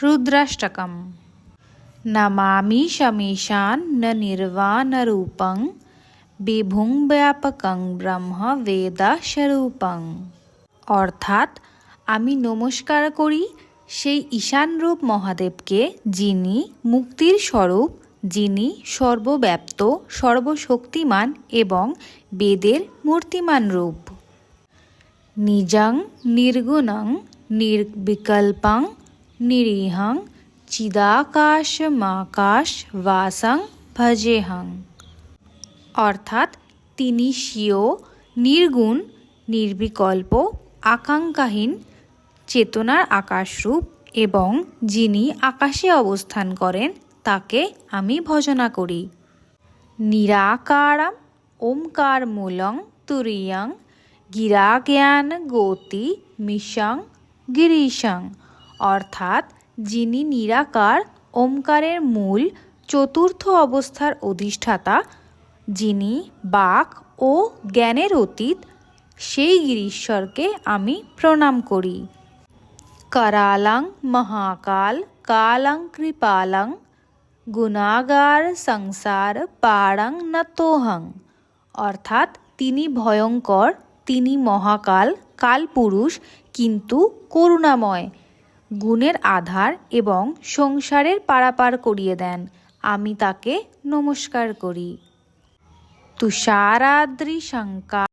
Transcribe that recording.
रुद्राष्टकम्। नमामि शमीशान निर्वाणरूपं विभुं व्यापकं ब्रह्म वेदास्वरूपं। অর্থাৎ আমি নমস্কার করি সেই ঈশানরূপ মহাদেবকে, যিনি মুক্তির স্বরূপ, যিনি সর্বব্যাপ্ত, সর্বশক্তিমান এবং বেদের মূর্তিমান রূপ। নিজং নির্গুণং নির্বিকল্পং নিরীহং চিদাকাশমাকাশবাসং ভজেহং। অর্থাৎ তিনি স্বীয় নির্গুণ, নির্বিকল্প, আকাঙ্ক্ষাহীন, চেতনার আকাশরূপ এবং যিনি আকাশে অবস্থান করেন তাকে আমি ভজনা করি। নিরাকারম ওমকারমূলং তুরীয়ং গিরাজ্ঞান গতি মিশং গিরিশং। অর্থাৎ যিনি নিরাকার, ওমকারের মূল, চতুর্থ অবস্থার অধিষ্ঠাতা, যিনি বাক ও জ্ঞানের অতীত, সেই গিরিশ্বরকে আমি প্রণাম করি। करालं महाकाल कालं कृपालं গুণাগার সংসার পারং নতোহং। অর্থাৎ তিনি ভয়ঙ্কর, তিনি মহাকাল, কালপুরুষ, কিন্তু করুণাময়, গুণের আধার এবং সংসারের পারাপার করিয়ে দেন। আমি তাকে নমস্কার করি। তুষারাদ্রি শঙ্কা